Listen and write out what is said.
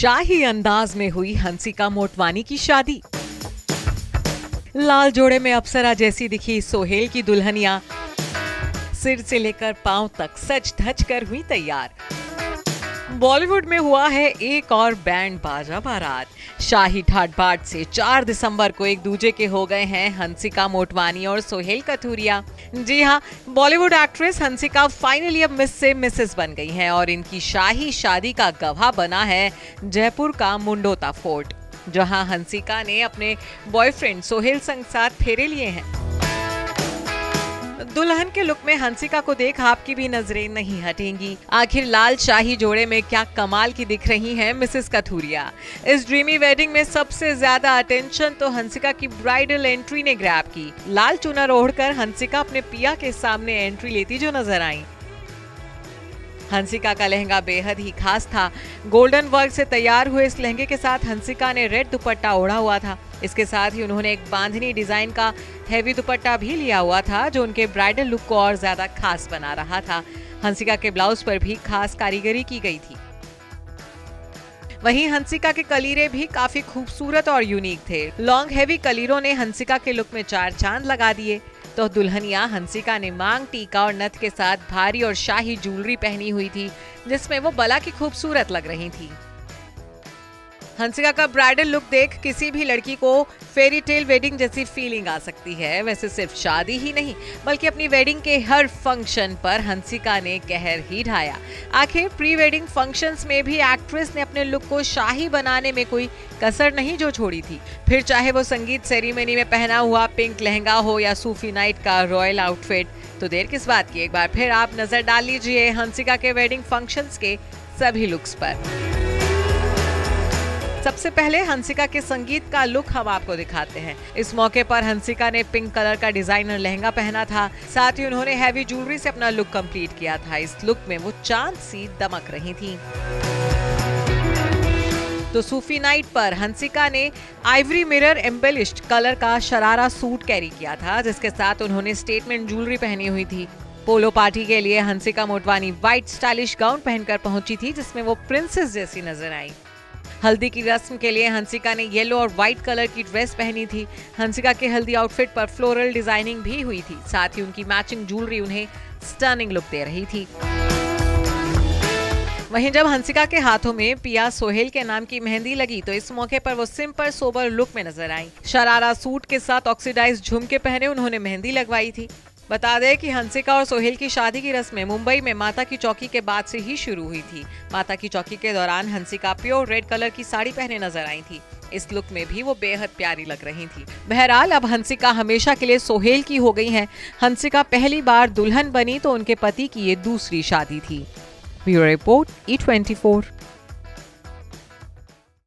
शाही अंदाज में हुई हंसिका मोटवानी की शादी। लाल जोड़े में अप्सरा जैसी दिखी सोहेल की दुल्हनिया सिर से लेकर पांव तक सज धज कर हुई तैयार। बॉलीवुड में हुआ है एक और बैंड बाजा बारात। शाही ठाट बाट से 4 दिसंबर को एक दूजे के हो गए हैं हंसिका मोटवानी और सोहेल कथूरिया। जी हाँ, बॉलीवुड एक्ट्रेस हंसिका फाइनली अब मिस से मिसेस बन गई हैं और इनकी शाही शादी का गवाह बना है जयपुर का मुंडोता फोर्ट, जहां हंसिका ने अपने बॉयफ्रेंड सोहेल संग साथ फेरे लिए हैं। दुल्हन के लुक में हंसिका को देख आपकी भी नजरें नहीं हटेंगी। आखिर लाल शाही जोड़े में क्या कमाल की दिख रही हैं मिसेस कथूरिया। इस ड्रीमी वेडिंग में सबसे ज्यादा अटेंशन तो हंसिका की ब्राइडल एंट्री ने ग्रैब की। लाल चुनर ओढ़कर हंसिका अपने पिया के सामने एंट्री लेती जो नजर आई। हंसिका का लहंगा बेहद ही खास था। गोल्डन वर्क से तैयार हुए इस लहंगे के साथ हंसिका ने रेड दुपट्टा ओढ़ा हुआ था। इसके साथ ही उन्होंने एक बांधनी डिजाइन का हैवी दुपट्टा भी लिया हुआ था, जो उनके ब्राइडल लुक को और ज्यादा खास बना रहा था। हंसिका के ब्लाउज पर भी खास कारीगरी की गई थी। वहीं हंसिका के कलीरे भी काफी खूबसूरत और यूनिक थे। लॉन्ग हैवी कलीरों ने हंसिका के लुक में 4 चांद लगा दिए। तो दुल्हनिया हंसिका ने मांग टीका और नथ के साथ भारी और शाही ज्वेलरी पहनी हुई थी, जिसमें वो बला की खूबसूरत लग रही थी। हंसिका का ब्राइडल लुक देख किसी भी लड़की को फेरी टेल वेडिंग जैसी फीलिंग आ सकती है। वैसे सिर्फ शादी ही नहीं, बल्कि अपनी वेडिंग के हर फंक्शन पर हंसिका ने कहर ही ढाया। आखिर प्री वेडिंग फंक्शंस में भी एक्ट्रेस ने अपने लुक को शाही बनाने में कोई कसर नहीं जो छोड़ी थी। फिर चाहे वो संगीत सेरेमनी में पहना हुआ पिंक लहंगा हो या सूफी नाइट का रॉयल आउटफिट। तो देर किस बात की, एक बार फिर आप नजर डाल लीजिए हंसिका के वेडिंग फंक्शंस के सभी लुक्स पर। सबसे पहले हंसिका के संगीत का लुक हम आपको दिखाते हैं। इस मौके पर हंसिका ने पिंक कलर का डिजाइनर लहंगा पहना था। साथ ही उन्होंने हैवी ज्वेलरी से अपना लुक कंप्लीट किया था। इस लुक में वो चांद सी दमक रही थी। तो सूफी नाइट पर हंसिका ने आइवरी मिरर एम्बेलिश्ड कलर का शरारा सूट कैरी किया था, जिसके साथ उन्होंने स्टेटमेंट ज्वेलरी पहनी हुई थी। पोलो पार्टी के लिए Hansika Motwani white stylish gown पहनकर पहुंची थी, जिसमें वो प्रिंसेस जैसी नजर आई। हल्दी की रस्म के लिए हंसिका ने येलो और व्हाइट कलर की ड्रेस पहनी थी। हंसिका के हल्दी आउटफिट पर फ्लोरल डिजाइनिंग भी हुई थी। साथ ही उनकी मैचिंग ज्वेलरी उन्हें स्टनिंग लुक दे रही थी। वहीं जब हंसिका के हाथों में पिया सोहेल के नाम की मेहंदी लगी, तो इस मौके पर वो सिंपल सोबर लुक में नजर आई। शरारा सूट के साथ ऑक्सीडाइज झुमके पहने उन्होंने मेहंदी लगवाई थी। बता दें कि हंसिका और सोहेल की शादी की रस्में मुंबई में माता की चौकी के बाद से ही शुरू हुई थी। माता की चौकी के दौरान हंसिका प्योर रेड कलर की साड़ी पहने नजर आई थी। इस लुक में भी वो बेहद प्यारी लग रही थी। बहरहाल अब हंसिका हमेशा के लिए सोहेल की हो गई हैं। हंसिका पहली बार दुल्हन बनी तो उनके पति की ये दूसरी शादी थी। Bureau report E24।